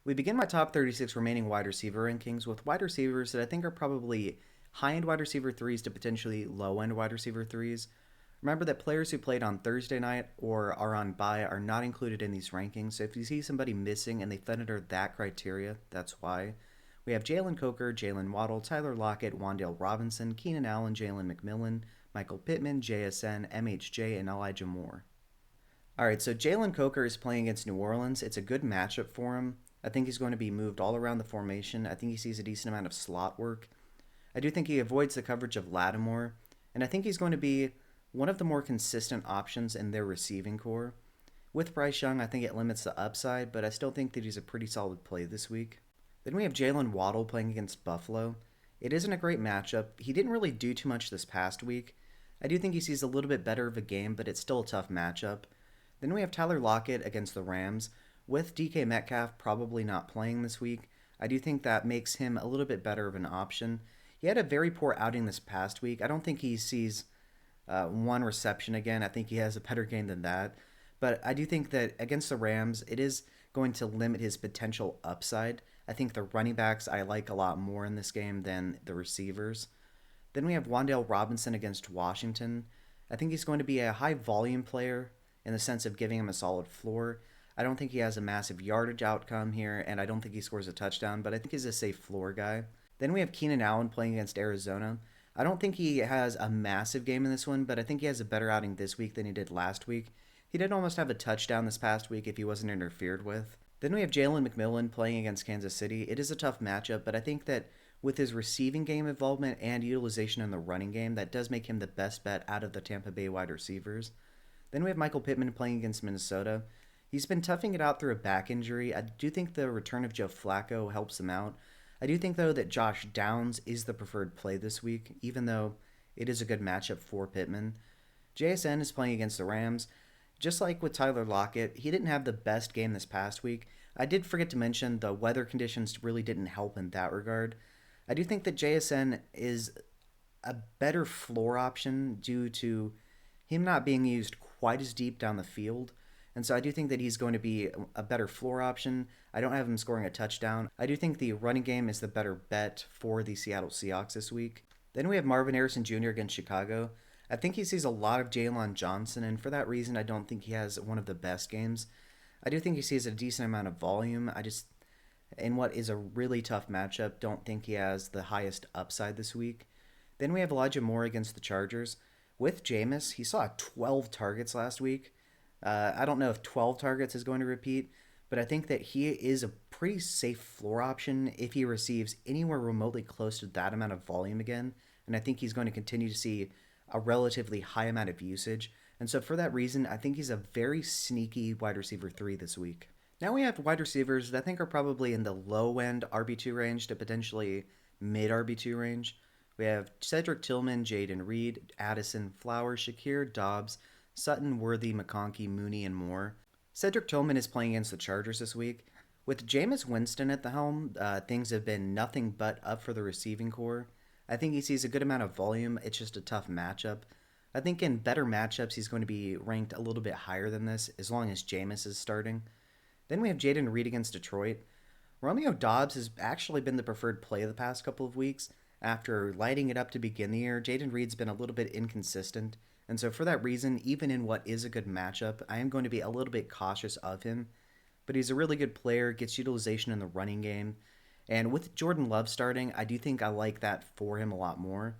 We begin my top 36 remaining wide receiver rankings with wide receivers that I think are probably high end wide receiver threes to potentially low end wide receiver threes. Remember that players who played on Thursday night or are on bye are not included in these rankings, so if you see somebody missing and they fit under that criteria, that's why. We have Jalen Coker, Jalen Waddle, Tyler Lockett, Wandale Robinson, Keenan Allen, Jalen McMillan, Michael Pittman, JSN, MHJ, and Elijah Moore. All right, so Jalen Coker is playing against New Orleans. It's a good matchup for him. I think he's going to be moved all around the formation. I think he sees a decent amount of slot work. I do think he avoids the coverage of Lattimore, and I think he's going to be one of the more consistent options in their receiving core. With Bryce Young, I think it limits the upside, but I still think that he's a pretty solid play this week. Then we have Jalen Waddle playing against Buffalo. It isn't a great matchup. He didn't really do too much this past week. I do think he sees a little bit better of a game, but it's still a tough matchup. Then we have Tyler Lockett against the Rams. With DK Metcalf probably not playing this week, I do think that makes him a little bit better of an option. He had a very poor outing this past week. I don't think he sees one reception again. I think he has a better game than that. But I do think that against the Rams, it is going to limit his potential upside. I think the running backs I like a lot more in this game than the receivers. Then we have Wandale Robinson against Washington. I think he's going to be a high volume player in the sense of giving him a solid floor. I don't think he has a massive yardage outcome here, and I don't think he scores a touchdown, but I think he's a safe floor guy. Then we have Keenan Allen playing against Arizona. I don't think he has a massive game in this one, but I think he has a better outing this week than he did last week. He did almost have a touchdown this past week if he wasn't interfered with. Then we have Jalen McMillan playing against Kansas City. It is a tough matchup, but I think that with his receiving game involvement and utilization in the running game, that does make him the best bet out of the Tampa Bay wide receivers. Then we have Michael Pittman playing against Minnesota. He's been toughing it out through a back injury. I do think the return of Joe Flacco helps him out. I do think, though, that Josh Downs is the preferred play this week, even though it is a good matchup for Pittman. JSN is playing against the Rams. Just like with Tyler Lockett, he didn't have the best game this past week. I did forget to mention the weather conditions really didn't help in that regard. I do think that JSN is a better floor option due to him not being used quite as deep down the field. And so I do think that he's going to be a better floor option. I don't have him scoring a touchdown. I do think the running game is the better bet for the Seattle Seahawks this week. Then we have Marvin Harrison Jr. against Chicago. I think he sees a lot of Jalen Johnson, and for that reason, I don't think he has one of the best games. I do think he sees a decent amount of volume. I just, in what is a really tough matchup, don't think he has the highest upside this week. Then we have Elijah Moore against the Chargers. With Jameis, he saw 12 targets last week. I don't know if 12 targets is going to repeat, but I think that he is a pretty safe floor option if he receives anywhere remotely close to that amount of volume again. And I think he's going to continue to see a relatively high amount of usage. And so for that reason, I think he's a very sneaky wide receiver 3 this week. Now we have wide receivers that I think are probably in the low end RB2 range to potentially mid RB2 range. We have Cedric Tillman, Jaden Reed, Addison, Flowers, Shakir, Dobbs, Sutton, Worthy, McConkey, Mooney, and more. Cedric Tillman is playing against the Chargers this week. With Jameis Winston at the helm, things have been nothing but up for the receiving core. I think he sees a good amount of volume. It's just a tough matchup. I think in better matchups, he's going to be ranked a little bit higher than this, as long as Jameis is starting. Then we have Jaden Reed against Detroit. Romeo Dobbs has actually been the preferred play the past couple of weeks. After lighting it up to begin the year, Jaden Reed's been a little bit inconsistent. And so for that reason, even in what is a good matchup, I am going to be a little bit cautious of him. But he's a really good player, gets utilization in the running game. And with Jordan Love starting, I do think I like that for him a lot more.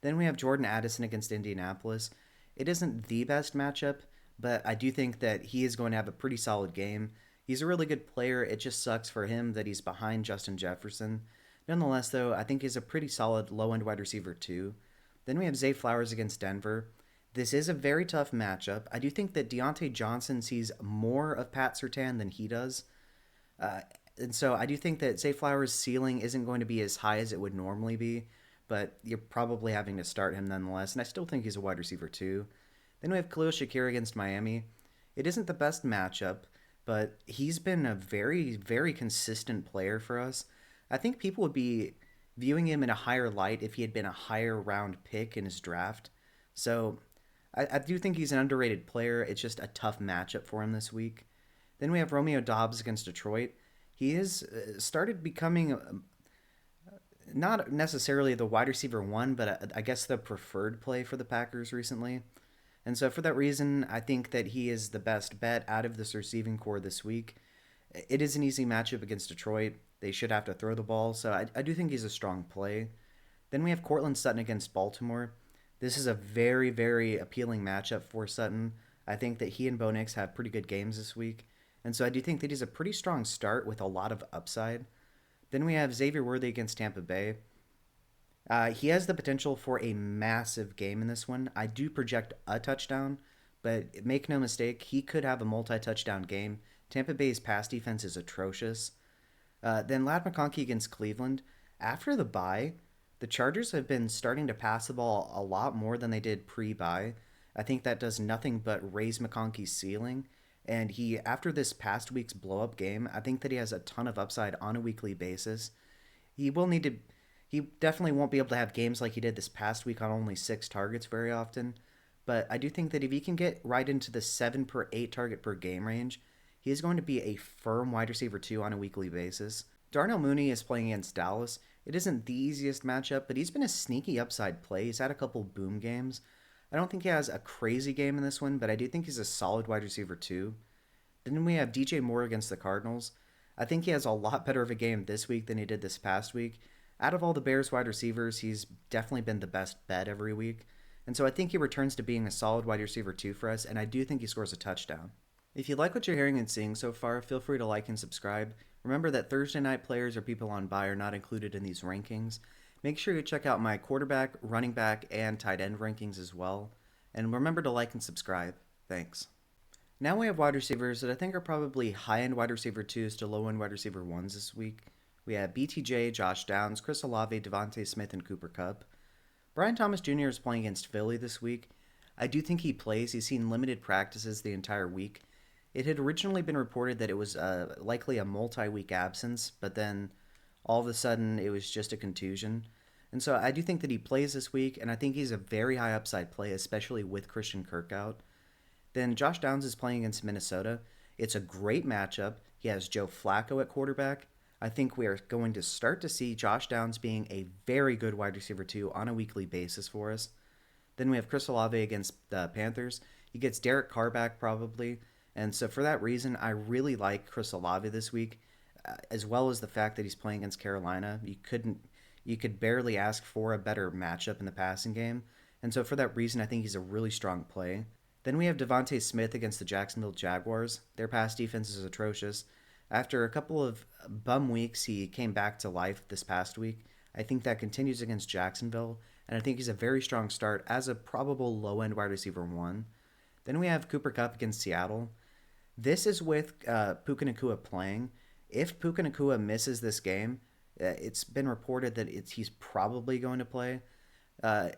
Then we have Jordan Addison against Indianapolis. It isn't the best matchup, but I do think that he is going to have a pretty solid game. He's a really good player. It just sucks for him that he's behind Justin Jefferson. Nonetheless, though, I think he's a pretty solid low-end wide receiver too. Then we have Zay Flowers against Denver. This is a very tough matchup. I do think that Deontay Johnson sees more of Pat Surtain than he does. And so I do think that Zay Flowers' ceiling isn't going to be as high as it would normally be, but you're probably having to start him nonetheless. And I still think he's a wide receiver too. Then we have Khalil Shakir against Miami. It isn't the best matchup, but he's been a very, very consistent player for us. I think people would be viewing him in a higher light if he had been a higher round pick in his draft. So I do think he's an underrated player. It's just a tough matchup for him this week. Then we have Romeo Dobbs against Detroit. He is started becoming not necessarily the wide receiver one, but I guess the preferred play for the Packers recently. And so for that reason, I think that he is the best bet out of this receiving core this week. It is an easy matchup against Detroit. They should have to throw the ball, so I do think he's a strong play. Then we have Cortland Sutton against Baltimore. This is a very, very appealing matchup for Sutton. I think that he and Bo Nix have pretty good games this week. And so I do think that he's a pretty strong start with a lot of upside. Then we have Xavier Worthy against Tampa Bay. He has the potential for a massive game in this one. I do project a touchdown, but make no mistake, he could have a multi-touchdown game. Tampa Bay's pass defense is atrocious. Then Lad McConkey against Cleveland. After the bye, the Chargers have been starting to pass the ball a lot more than they did pre-bye. I think that does nothing but raise McConkey's ceiling. And he, after this past week's blow-up game, I think that he has a ton of upside on a weekly basis. He will need to he definitely won't be able to have games like he did this past week on only 6 targets very often. But I do think that if he can get right into the 7 per 8 target per game range, he is going to be a firm wide receiver 2 on a weekly basis. Darnell Mooney is playing against Dallas. It isn't the easiest matchup, but he's been a sneaky upside play. He's had a couple boom games. I don't think he has a crazy game in this one, but I do think he's a solid wide receiver 2. Then we have DJ Moore against the Cardinals. I think he has a lot better of a game this week than he did this past week. Out of all the Bears wide receivers, he's definitely been the best bet every week. And so I think he returns to being a solid wide receiver 2 for us, and I do think he scores a touchdown. If you like what you're hearing and seeing so far, feel free to like and subscribe. Remember that Thursday night players or people on bye are not included in these rankings. Make sure you check out my quarterback, running back, and tight end rankings as well. And remember to like and subscribe. Thanks. Now we have wide receivers that I think are probably high-end wide receiver 2s to low-end wide receiver 1s this week. We have BTJ, Josh Downs, Chris Olave, Devontae Smith, and Cooper Kupp. Brian Thomas Jr. is playing against Philly this week. I do think he plays. He's seen limited practices the entire week. It had originally been reported that it was likely a multi-week absence, but then all of a sudden it was just a contusion. And so I do think that he plays this week, and I think he's a very high upside play, especially with Christian Kirk out. Then Josh Downs is playing against Minnesota. It's a great matchup. He has Joe Flacco at quarterback. I think we are going to start to see Josh Downs being a very good wide receiver 2 on a weekly basis for us. Then we have Chris Olave against the Panthers. He gets Derek Carr back probably. And so for that reason, I really like Chris Olave this week, as well as the fact that he's playing against Carolina. You could barely ask for a better matchup in the passing game. And so for that reason, I think he's a really strong play. Then we have Devontae Smith against the Jacksonville Jaguars. Their pass defense is atrocious. After a couple of bum weeks, he came back to life this past week. I think that continues against Jacksonville, and I think he's a very strong start as a probable low-end wide receiver 1. Then we have Cooper Kupp against Seattle. This is with Puka Nacua playing. If Puka Nacua misses this game, it's been reported that he's probably going to play. I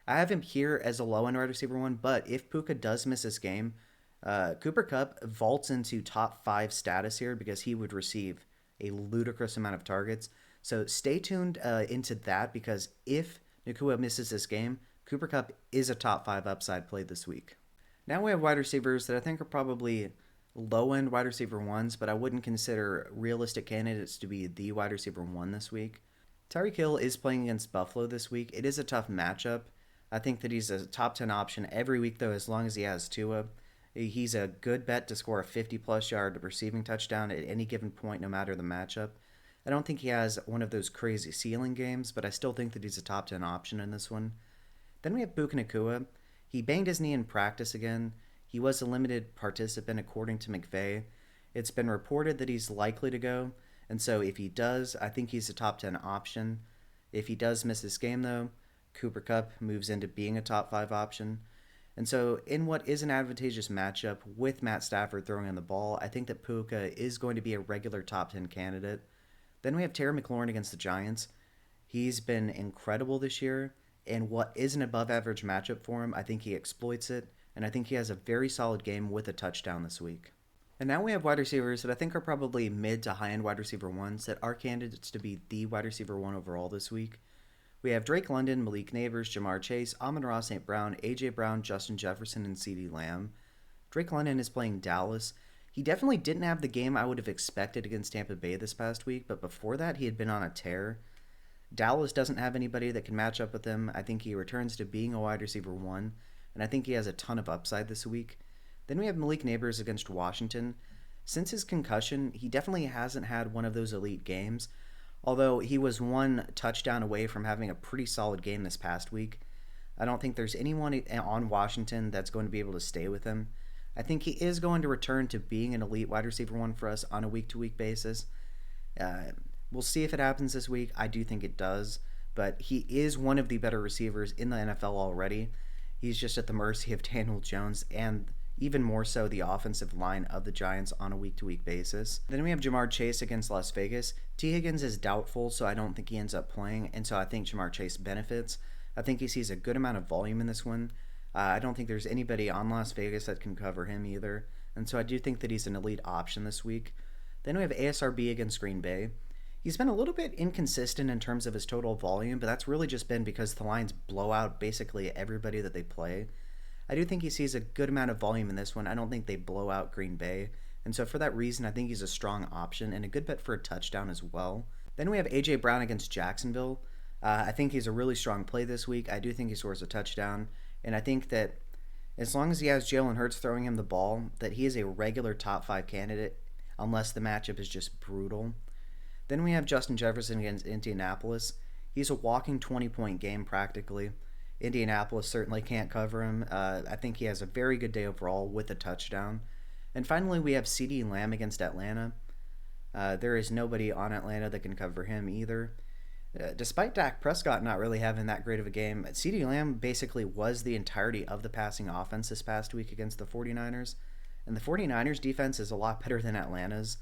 have him here as a low-end wide receiver 1, but if Puka does miss this game, Cooper Kupp vaults into top 5 status here because he would receive a ludicrous amount of targets. So stay tuned into that, because if Nacua misses this game, Cooper Kupp is a top 5 upside play this week. Now we have wide receivers that I think are probably low-end wide receiver 1s, but I wouldn't consider realistic candidates to be the wide receiver 1 this week. Tyreek Hill is playing against Buffalo this week. It is a tough matchup. I think that he's a top 10 option every week, though, as long as he has Tua. He's a good bet to score a 50-plus yard receiving touchdown at any given point, no matter the matchup. I don't think he has one of those crazy ceiling games, but I still think that he's a top 10 option in this one. Then we have Puka Nacua. He banged his knee in practice again. He was a limited participant according to McVay. It's been reported that he's likely to go, and so if he does, I think he's a top 10 option. If he does miss this game, though, Cooper Kupp moves into being a top 5 option. And so in what is an advantageous matchup with Matt Stafford throwing on the ball, I think that Puka is going to be a regular top 10 candidate. Then we have Terry McLaurin against the Giants. He's been incredible this year, and what is an above average matchup for him, I think he exploits it, and I think he has a very solid game with a touchdown this week. And now we have wide receivers that I think are probably mid to high end wide receiver 1s that are candidates to be the wide receiver 1 overall this week. We have Drake London, Malik Neighbors, Jamar Chase, Amon-Ra St. Brown, A.J. Brown, Justin Jefferson, and CeeDee Lamb. Drake London is playing Dallas. He definitely didn't have the game I would have expected against Tampa Bay this past week, but before that, he had been on a tear. Dallas doesn't have anybody that can match up with him. I think he returns to being a wide receiver one, and I think he has a ton of upside this week. Then we have Malik Neighbors against Washington. Since his concussion, he definitely hasn't had one of those elite games, although he was one touchdown away from having a pretty solid game this past week. I don't think there's anyone on Washington that's going to be able to stay with him. I think he is going to return to being an elite wide receiver one for us on a week-to-week basis. We'll see if it happens this week. I do think it does, but he is one of the better receivers in the NFL already. He's just at the mercy of Daniel Jones and even more so the offensive line of the Giants on a week-to-week basis. Then we have Ja'Marr Chase against Las Vegas. T. Higgins is doubtful, so I don't think he ends up playing, and so I think Ja'Marr Chase benefits. I think he sees a good amount of volume in this one. I don't think there's anybody on Las Vegas that can cover him either, and so I do think that he's an elite option this week. Then we have ASRB against Green Bay. He's been a little bit inconsistent in terms of his total volume, but that's really just been because the Lions blow out basically everybody that they play. I do think he sees a good amount of volume in this one. I don't think they blow out Green Bay, and so for that reason, I think he's a strong option and a good bet for a touchdown as well. Then we have A.J. Brown against Jacksonville. I think he's a really strong play this week. I do think he scores a touchdown, and I think that as long as he has Jalen Hurts throwing him the ball, that he is a regular top 5 candidate, unless the matchup is just brutal. Then we have Justin Jefferson against Indianapolis. He's a walking 20-point game practically. Indianapolis certainly can't cover him. I think he has a very good day overall with a touchdown. And finally, we have CeeDee Lamb against Atlanta. There is nobody on Atlanta that can cover him either. Despite Dak Prescott not really having that great of a game, CeeDee Lamb basically was the entirety of the passing offense this past week against the 49ers. And the 49ers defense is a lot better than Atlanta's.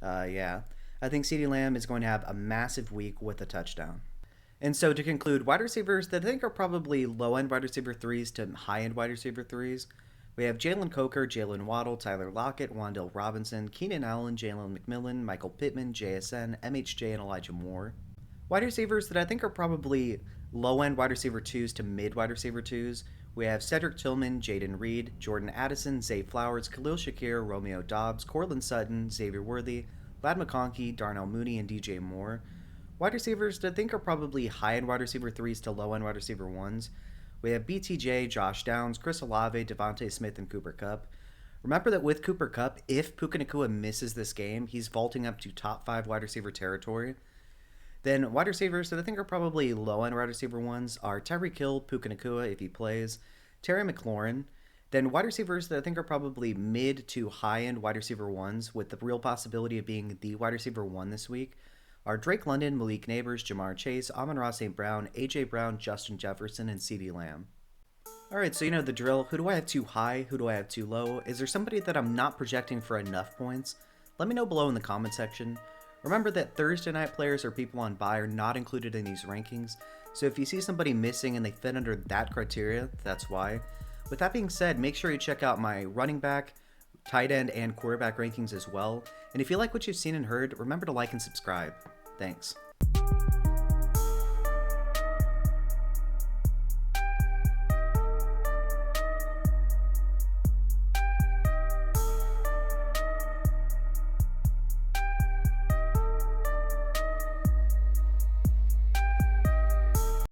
I think CeeDee Lamb is going to have a massive week with a touchdown. And so to conclude, wide receivers that I think are probably low-end wide receiver 3s to high-end wide receiver 3s. We have Jalen Coker, Jalen Waddle, Tyler Lockett, Wan'Dale Robinson, Keenan Allen, Jalen McMillan, Michael Pittman, JSN, MHJ, and Elijah Moore. Wide receivers that I think are probably low-end wide receiver 2s to mid wide receiver 2s. We have Cedric Tillman, Jaden Reed, Jordan Addison, Zay Flowers, Khalil Shakir, Romeo Doubs, Cortland Sutton, Xavier Worthy, Ladd McConkey, Darnell Mooney, and DJ Moore. Wide receivers that I think are probably high-end wide receiver 3s to low-end wide receiver 1s. We have BTJ, Josh Downs, Chris Olave, Devontae Smith, and Cooper Kupp. Remember that with Cooper Kupp, if Puka Nacua misses this game, he's vaulting up to top 5 wide receiver territory. Then wide receivers that I think are probably low-end wide receiver 1s are Tyreek Hill, Puka Nacua if he plays, Terry McLaurin. Then wide receivers that I think are probably mid to high-end wide receiver 1s with the real possibility of being the wide receiver 1 this week are Drake London, Malik Neighbors, Ja'Marr Chase, Amon-Ra St. Brown, A.J. Brown, Justin Jefferson, and CeeDee Lamb. Alright, so you know the drill. Who do I have too high? Who do I have too low? Is there somebody that I'm not projecting for enough points? Let me know below in the comment section. Remember that Thursday night players or people on bye are not included in these rankings, so if you see somebody missing and they fit under that criteria, that's why. With that being said, make sure you check out my running back, tight end, and quarterback rankings as well. And if you like what you've seen and heard, remember to like and subscribe. Thanks.